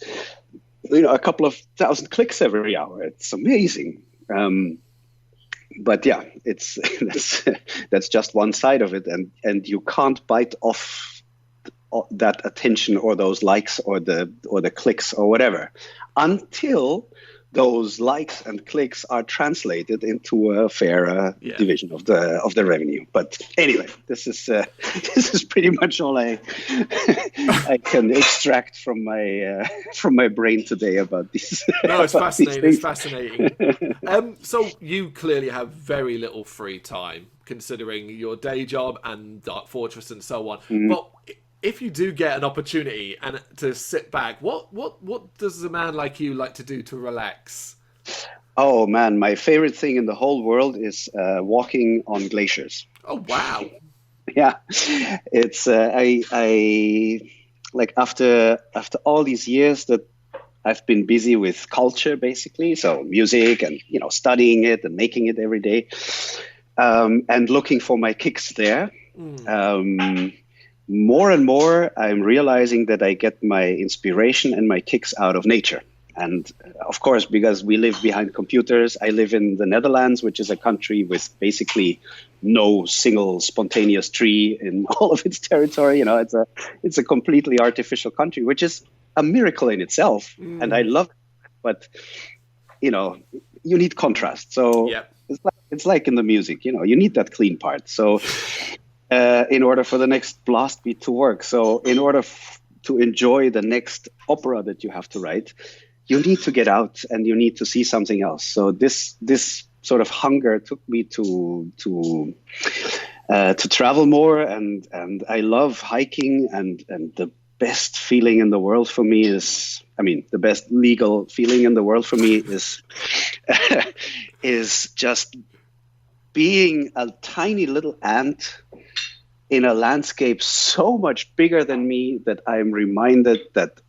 a couple of thousand clicks every hour. It's amazing. But yeah, that's just one side of it, and you can't bite off that attention or those likes or the clicks or whatever until those likes and clicks are translated into a fair division of the revenue. But anyway, this is pretty much all I can extract from my brain today about this. No, it's fascinating. It's fascinating. So you clearly have very little free time, considering your day job and Dark Fortress and so on. But if you do get an opportunity and to sit back, what does a man like you like to do to relax? Oh man, my favorite thing in the whole world is walking on glaciers. Oh wow! Yeah, it's I like after all these years that I've been busy with culture, basically, so music and studying it and making it every day, and looking for my kicks there. More and more, I'm realizing that I get my inspiration and my kicks out of nature. And of course, because we live behind computers, I live in the Netherlands, which is a country with basically no single spontaneous tree in all of its territory. It's a completely artificial country, which is a miracle in itself. And I love it. But, you need contrast. So it's like in the music, you need that clean part. So in order for the next blast beat to work. So in order to enjoy the next opera that you have to write, you need to get out and you need to see something else. So this sort of hunger took me to travel more, and I love hiking, and the best feeling in the world for me is, the best legal feeling in the world for me is is just being a tiny little ant in a landscape so much bigger than me that I am reminded that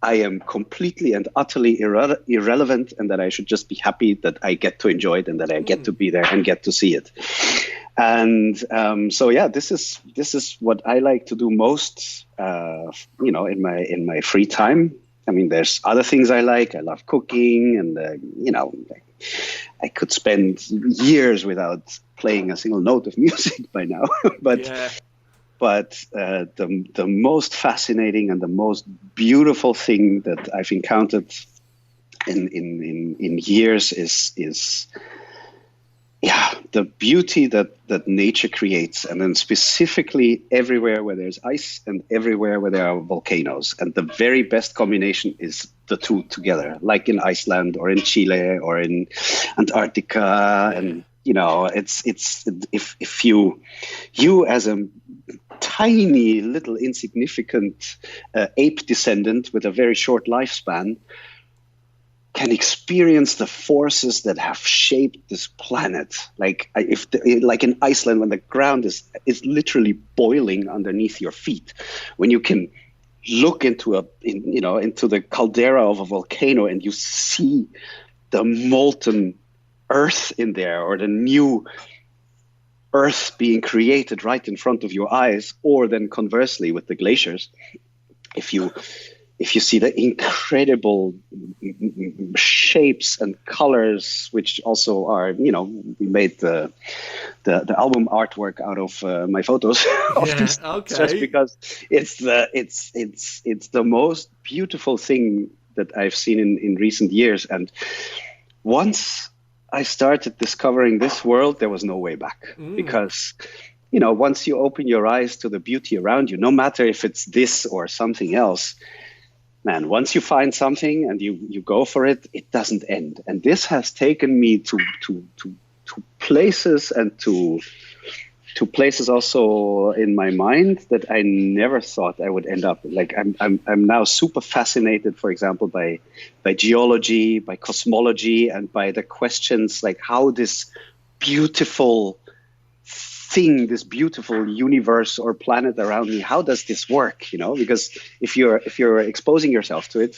I am completely and utterly irrelevant, and that I should just be happy that I get to enjoy it and that I get to be there and get to see it. And this is what I like to do most, in my free time. There's other things I like. I love cooking, and I could spend years without playing a single note of music by now, But the most fascinating and the most beautiful thing that I've encountered in years is the beauty that nature creates, and then specifically everywhere where there's ice and everywhere where there are volcanoes. And the very best combination is the two together, like in Iceland or in Chile or in Antarctica. And it's if you as a tiny little insignificant ape descendant with a very short lifespan can experience the forces that have shaped this planet. Like in Iceland, when the ground is literally boiling underneath your feet, when you can look into the caldera of a volcano and you see the molten earth in there, or the new Earth being created right in front of your eyes, or then conversely with the glaciers, if you see the incredible shapes and colors, which also are, we made the album artwork out of my photos. Okay. Just because it's the most beautiful thing that I've seen in recent years. And once I started discovering this world, there was no way back, because once you open your eyes to the beauty around you, no matter if it's this or something else, man, once you find something and you go for it, it doesn't end. And this has taken me to places, and to places also in my mind that I never thought I would end up. Like I'm now super fascinated, for example, by geology, by cosmology, and by the questions like how this beautiful thing, this beautiful universe or planet around me, how does this work? Because if you're exposing yourself to it,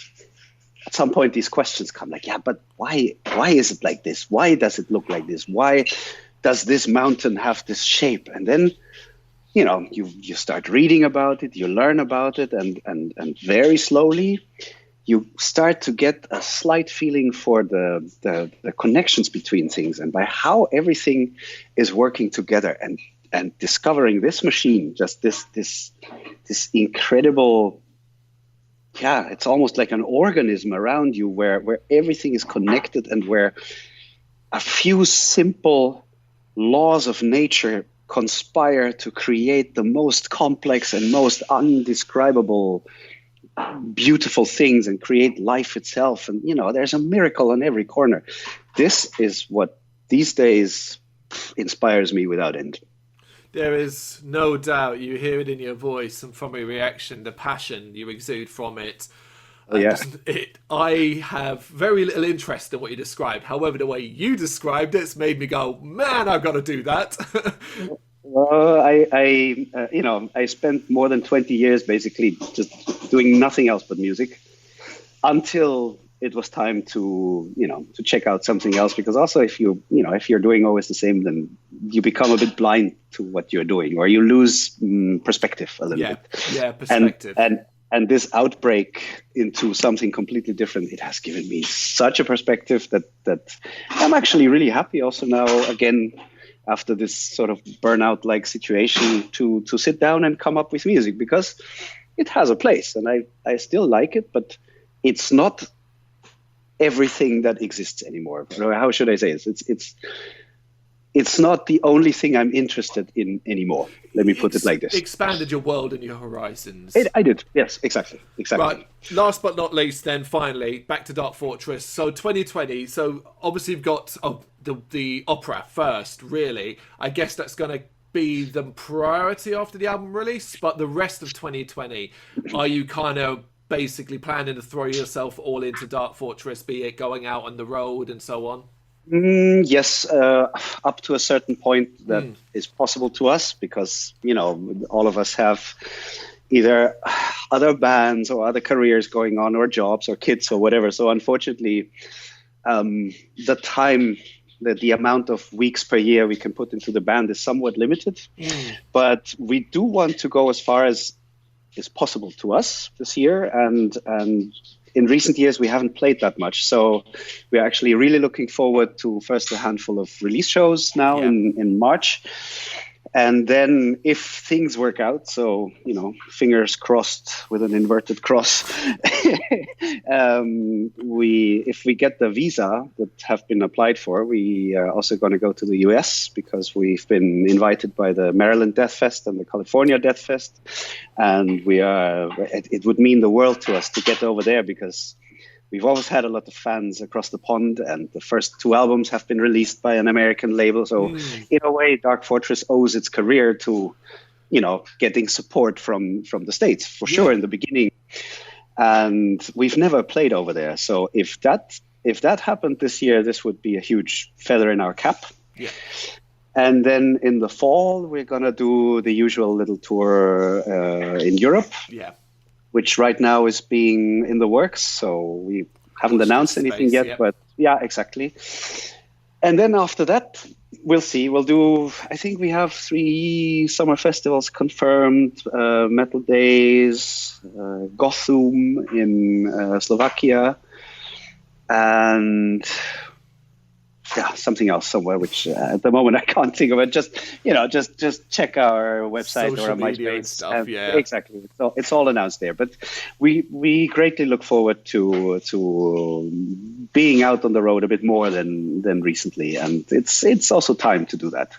at some point these questions come, like, yeah, but why is it like this? Why does it look like this? Why does this mountain have this shape? And then you start reading about it, you learn about it, and very slowly you start to get a slight feeling for the connections between things, and by how everything is working together, and discovering this machine, just this incredible, it's almost like an organism around you where everything is connected, and where a few simple laws of nature conspire to create the most complex and most undescribable beautiful things, and create life itself. And there's a miracle on every corner. This is what these days inspires me without end. There is no doubt. You hear it in your voice and from your reaction, the passion you exude from it. I have very little interest in what you described. However, the way you described it's made me go, man, I've got to do that. Well, I spent more than 20 years basically just doing nothing else but music, until it was time to check out something else. Because also, if you're doing always the same, then you become a bit blind to what you're doing, or you lose perspective a little bit. Yeah, perspective. And this outbreak into something completely different, it has given me such a perspective that I'm actually really happy also now, again, after this sort of burnout-like situation, to sit down and come up with music, because it has a place, and I still like it, but it's not everything that exists anymore. How should I say this? It's not the only thing I'm interested in anymore. Let me put it like this. Expanded your world and your horizons. I did. Yes, exactly. Right. Last but not least, then finally, back to Dark Fortress. So 2020. So obviously you've got the opera first, really. I guess that's going to be the priority after the album release. But the rest of 2020, are you kind of basically planning to throw yourself all into Dark Fortress, be it going out on the road and so on? Yes, up to a certain point that is possible to us, because all of us have either other bands or other careers going on, or jobs or kids or whatever. So unfortunately, the amount of weeks per year we can put into the band is somewhat limited. But we do want to go as far as is possible to us this year, and in recent years, we haven't played that much. So we're actually really looking forward to first a handful of release shows now in March. And then if things work out, so, fingers crossed with an inverted cross, if we get the visa that have been applied for, we are also going to go to the US, because we've been invited by the Maryland Death Fest and the California Death Fest. And it would mean the world to us to get over there, because we've always had a lot of fans across the pond, and the first 2 albums have been released by an American label. So in a way, Dark Fortress owes its career to, getting support from the States, for sure, in the beginning. And we've never played over there. So if that happened this year, this would be a huge feather in our cap. Yeah. And then in the fall, we're going to do the usual little tour in Europe. Yeah. Which right now is being in the works. So we haven't announced anything yet, but yeah, exactly. And then after that, we'll see. We'll do. I think we have 3 summer festivals confirmed: Metal Days, Gothum in Slovakia, and something else somewhere, which at the moment I can't think of it. Just just check our website Social or our media MySpace and stuff. Yeah, exactly. It's all announced there. But we greatly look forward to being out on the road a bit more than recently, and it's also time to do that.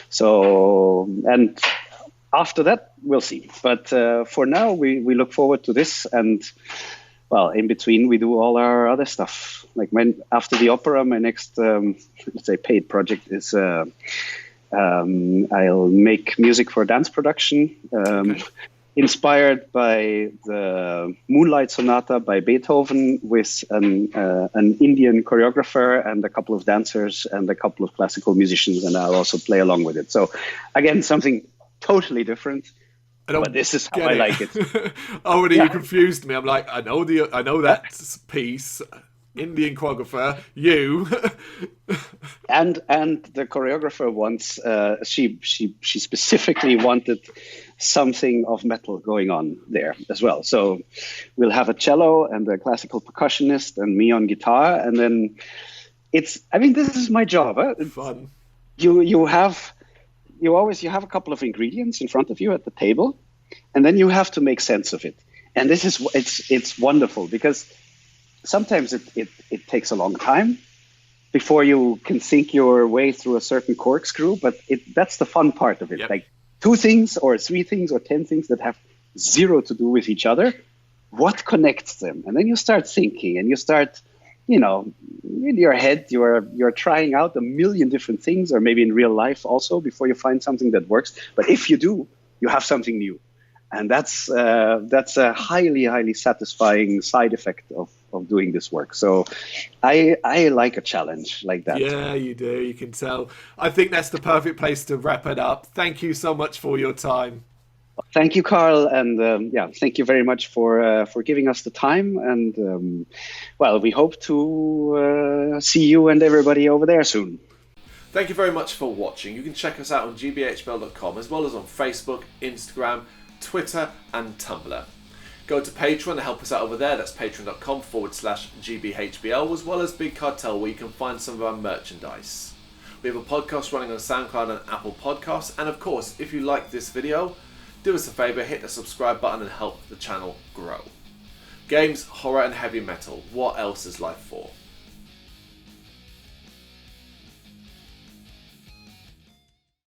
So, and after that we'll see. But for now we look forward to this, and well, in between we do all our other stuff. Like after the opera, my next let's say paid project is I'll make music for dance production, inspired by the Moonlight Sonata by Beethoven, with an Indian choreographer and a couple of dancers and a couple of classical musicians, and I'll also play along with it. So again, something totally different. But this is how I like it. Already, you confused me. I'm like, I know that piece. Indian choreographer, you. and the choreographer wants. She specifically wanted something of metal going on there as well. So we'll have a cello and a classical percussionist and me on guitar, and then it's. I mean, this is my job. Huh? Fun. You have a couple of ingredients in front of you at the table, and then you have to make sense of it. And this is it's wonderful, because sometimes it takes a long time before you can think your way through a certain corkscrew, but that's the fun part of it. Yep. Like 2 things or 3 things or 10 things that have 0 to do with each other, what connects them? And then you start thinking, and you start, in your head, you're trying out a million different things, or maybe in real life also, before you find something that works. But if you do, you have something new. And that's a highly, highly satisfying side effect of doing this work. So I like a challenge like that. Yeah, you do. You can tell. I think that's the perfect place to wrap it up. Thank you so much for your time. Thank you, Carl, and thank you very much for giving us the time. And well, we hope to see you and everybody over there soon. Thank you very much for watching. You can check us out on gbhbl.com, as well as on Facebook, Instagram, Twitter and Tumblr. Go to Patreon to help us out over there. That's patreon.com/GBHBL, as well as Big Cartel, where you can find some of our merchandise. We have a podcast running on SoundCloud and Apple Podcasts. And of course, if you like this video, do us a favour, hit the subscribe button and help the channel grow. Games, horror and heavy metal. What else is life for?